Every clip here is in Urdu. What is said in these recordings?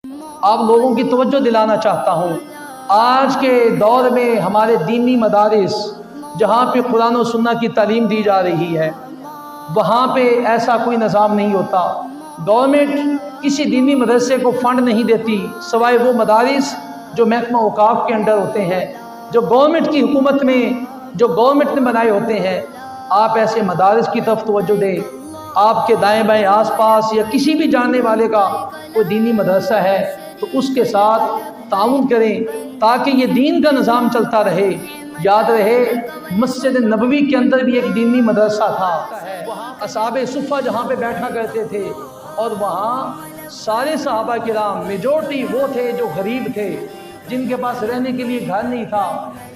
آپ لوگوں کی توجہ دلانا چاہتا ہوں، آج کے دور میں ہمارے دینی مدارس جہاں پہ قرآن و سنت کی تعلیم دی جا رہی ہے وہاں پہ ایسا کوئی نظام نہیں ہوتا۔ گورنمنٹ کسی دینی مدرسے کو فنڈ نہیں دیتی سوائے وہ مدارس جو محکمہ اوقاف کے انڈر ہوتے ہیں، جو گورنمنٹ کی حکومت میں جو گورنمنٹ نے بنائے ہوتے ہیں۔ آپ ایسے مدارس کی طرف توجہ دیں، آپ کے دائیں بائیں آس پاس یا کسی بھی جاننے والے کا کوئی دینی مدرسہ ہے تو اس کے ساتھ تعاون کریں تاکہ یہ دین کا نظام چلتا رہے۔ یاد رہے مسجد نبوی کے اندر بھی ایک دینی مدرسہ تھا، اصحاب صفہ جہاں پہ بیٹھا کرتے تھے، اور وہاں سارے صحابہ کرام میجورٹی وہ تھے جو غریب تھے، جن کے پاس رہنے کے لیے گھر نہیں تھا،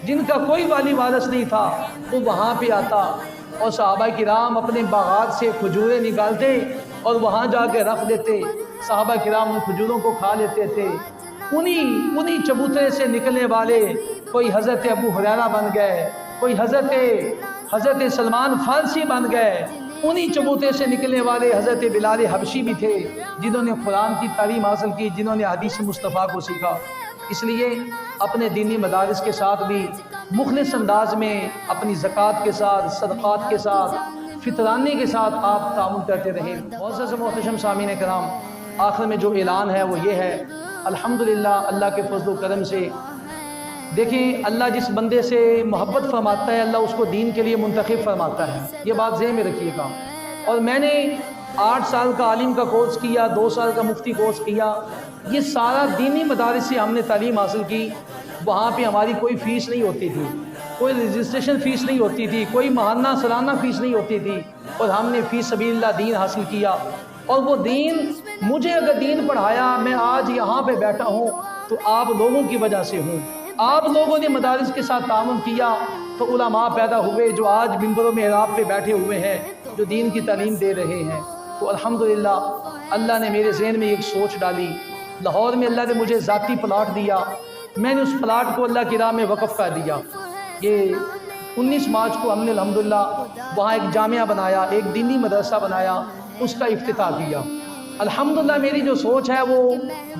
جن کا کوئی والی وارث نہیں تھا، وہ وہاں پہ آتا اور صحابہ کرام اپنے باغات سے کھجوریں نکالتے اور وہاں جا کے رکھ دیتے۔ صحابہ کرام ان کھجوروں کو کھا لیتے تھے۔ انہی چبوترے سے نکلنے والے کوئی حضرت ابو ہریرہ بن گئے، کوئی حضرت سلمان فارسی بن گئے، انہی چبوترے سے نکلنے والے حضرت بلال حبشی بھی تھے جنہوں نے قرآن کی تعلیم حاصل کی، جنہوں نے حدیث مصطفیٰ کو سیکھا۔ اس لیے اپنے دینی مدارس کے ساتھ بھی مخلص انداز میں اپنی زکوٰۃ کے ساتھ، صدقات کے ساتھ، فطرانے کے ساتھ آپ تعاون کرتے رہیں۔ معزز و محترم سامعین کرام، آخر میں جو اعلان ہے وہ یہ ہے، الحمدللہ اللہ کے فضل و کرم سے دیکھیں اللہ جس بندے سے محبت فرماتا ہے اللہ اس کو دین کے لیے منتخب فرماتا ہے، یہ بات ذہن میں رکھیے گا۔ اور میں نے 8 سال کا عالم کا کورس کیا، 2 سال کا مفتی کورس کیا، یہ سارا دینی مدارس سے ہم نے تعلیم حاصل کی۔ وہاں پہ ہماری کوئی فیس نہیں ہوتی تھی، کوئی رجسٹریشن فیس نہیں ہوتی تھی، کوئی ماہانہ سالانہ فیس نہیں ہوتی تھی، اور ہم نے فی سبیل اللہ دین حاصل کیا۔ اور وہ دین مجھے اگر دین پڑھایا، میں آج یہاں پہ بیٹھا ہوں تو آپ لوگوں کی وجہ سے ہوں۔ آپ لوگوں نے مدارس کے ساتھ تعاون کیا تو علماء پیدا ہوئے جو آج منبر و محراب پہ بیٹھے ہوئے ہیں، جو دین کی تعلیم دے رہے ہیں۔ تو الحمدللہ اللہ نے میرے ذہن میں ایک سوچ ڈالی، لاہور میں اللہ نے مجھے ذاتی پلاٹ دیا، میں نے اس پلاٹ کو اللہ کی راہ میں وقف کر دیا۔ یہ 19 مارچ کو ہم نے الحمدللہ وہاں ایک جامعہ بنایا، ایک دینی مدرسہ بنایا، اس کا افتتاح کیا۔ الحمدللہ میری جو سوچ ہے وہ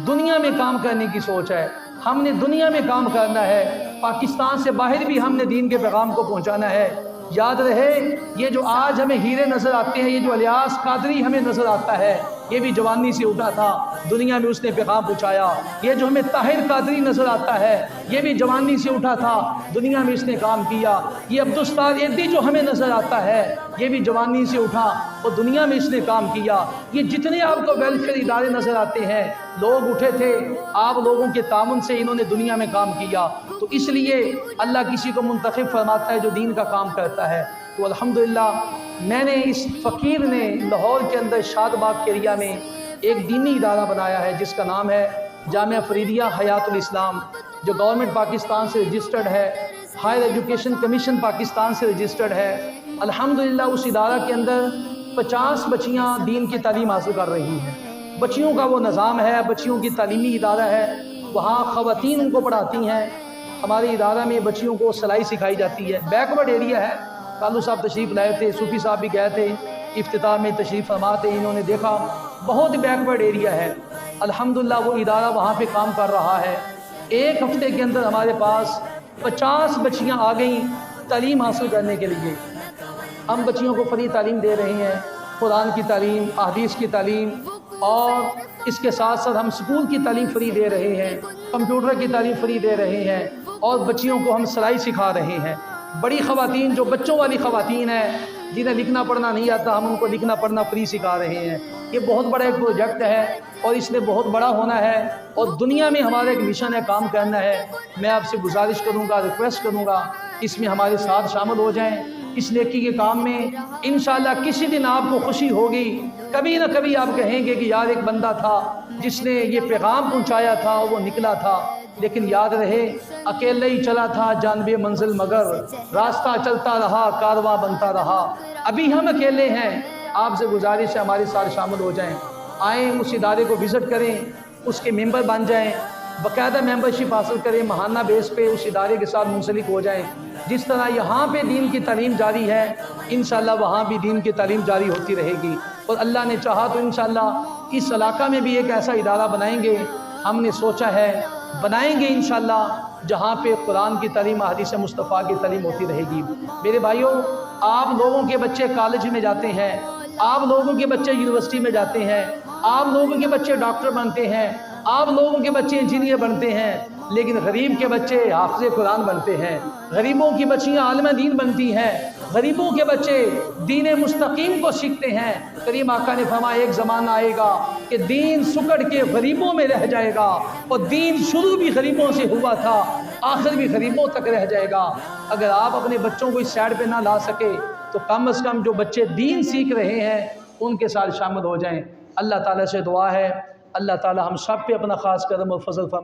دنیا میں کام کرنے کی سوچ ہے، ہم نے دنیا میں کام کرنا ہے، پاکستان سے باہر بھی ہم نے دین کے پیغام کو پہنچانا ہے۔ یاد رہے یہ جو آج ہمیں ہیرے نظر آتے ہیں، یہ جو الیاس قادری ہمیں نظر آتا ہے، یہ بھی جوانی سے اٹھا تھا، دنیا میں اس نے پیغام پہنچایا۔ یہ جو ہمیں طاہر قادری نظر آتا ہے، یہ بھی جوانی سے اٹھا تھا، دنیا میں اس نے کام کیا۔ یہ عبدالستار ایدی جو ہمیں نظر آتا ہے، یہ بھی جوانی سے اٹھا اور دنیا میں اس نے کام کیا۔ یہ جتنے آپ کو ویلفیئر ادارے نظر آتے ہیں، لوگ اٹھے تھے، آپ لوگوں کے تعاون سے انہوں نے دنیا میں کام کیا۔ تو اس لیے اللہ کسی کو منتخب فرماتا ہے جو دین کا کام کرتا ہے۔ تو الحمدللہ میں نے اس فقیر نے لاہور کے اندر شاد باغ کے ایریا میں ایک دینی ادارہ بنایا ہے جس کا نام ہے جامعہ فریدیہ حیات الاسلام، جو گورنمنٹ پاکستان سے رجسٹرڈ ہے، ہائر ایجوکیشن کمیشن پاکستان سے رجسٹرڈ ہے۔ الحمدللہ اس ادارہ کے اندر 50 بچیاں دین کی تعلیم حاصل کر رہی ہیں۔ بچیوں کا وہ نظام ہے، بچیوں کی تعلیمی ادارہ ہے، وہاں خواتین ان کو پڑھاتی ہیں۔ ہمارے ادارہ میں بچیوں کو سلائی سکھائی جاتی ہے۔ بیکورڈ ایریا ہے، کالو صاحب تشریف لائے تھے، صوفی صاحب بھی گئے تھے، افتتاح میں تشریف فرما تھے، انہوں نے دیکھا بہت بیکورڈ ایریا ہے۔ الحمدللہ وہ ادارہ وہاں پہ کام کر رہا ہے۔ ایک ہفتے کے اندر ہمارے پاس 50 بچیاں آ گئیں تعلیم حاصل کرنے کے لیے۔ ہم بچیوں کو فری تعلیم دے رہے ہیں، قرآن کی تعلیم، احادیث کی تعلیم، اور اس کے ساتھ ساتھ ہم سکول کی تعلیم فری دے رہے ہیں، کمپیوٹر کی تعلیم فری دے رہے ہیں، اور بچیوں کو ہم سلائی سکھا رہے ہیں۔ بڑی خواتین جو بچوں والی خواتین ہیں جنہیں لکھنا پڑھنا نہیں آتا، ہم ان کو لکھنا پڑھنا فری سکھا رہے ہیں۔ یہ بہت بڑا ایک پروجیکٹ ہے اور اس نے بہت بڑا ہونا ہے، اور دنیا میں ہمارا ایک مشن ہے، کام کرنا ہے۔ میں آپ سے گزارش کروں گا، ریکویسٹ کروں گا، اس میں ہمارے ساتھ شامل ہو جائیں اس نیکی کے کام میں۔ انشاءاللہ کسی دن آپ کو خوشی ہوگی، کبھی نہ کبھی آپ کہیں گے کہ یار ایک بندہ تھا جس نے یہ پیغام پہنچایا تھا اور وہ نکلا تھا۔ لیکن یاد رہے اکیلے ہی چلا تھا جانب منزل، مگر راستہ چلتا رہا، کارواں بنتا رہا۔ ابھی ہم اکیلے ہیں، آپ سے گزارش ہے ہمارے ساتھ شامل ہو جائیں، آئیں اس ادارے کو وزٹ کریں، اس کے ممبر بن جائیں، باقاعدہ ممبرشپ حاصل کریں، ماہانہ بیس پہ اس ادارے کے ساتھ منسلک ہو جائیں۔ جس طرح یہاں پہ دین کی تعلیم جاری ہے، انشاءاللہ وہاں بھی دین کی تعلیم جاری ہوتی رہے گی، اور اللہ نے چاہا تو انشاءاللہ اس علاقہ میں بھی ایک ایسا ادارہ بنائیں گے ہم نے سوچا ہے بنائیں گے انشاءاللہ جہاں پہ قرآن کی تعلیم حدیث مصطفیٰ کی تعلیم ہوتی رہے گی۔ میرے بھائیوں، آپ لوگوں کے بچے کالج میں جاتے ہیں، آپ لوگوں کے بچے یونیورسٹی میں جاتے ہیں، آپ لوگوں کے بچے ڈاکٹر بنتے ہیں، آپ لوگوں کے بچے انجینئر بنتے ہیں، لیکن غریب کے بچے حافظ قرآن بنتے ہیں، غریبوں کی بچیاں عالمہ دین بنتی ہیں، غریبوں کے بچے دین مستقیم کو سیکھتے ہیں۔ کریم آقا نے فرمایا ایک زمانہ آئے گا کہ دین سکڑ کے غریبوں میں رہ جائے گا، اور دین شروع بھی غریبوں سے ہوا تھا، آخر بھی غریبوں تک رہ جائے گا۔ اگر آپ اپنے بچوں کو اس سائڈ پہ نہ لا سکے تو کم از کم جو بچے دین سیکھ رہے ہیں ان کے ساتھ شامل ہو جائیں۔ اللہ تعالیٰ سے دعا ہے اللہ تعالیٰ ہم سب پہ اپنا خاص کرم و فضل فرمائے۔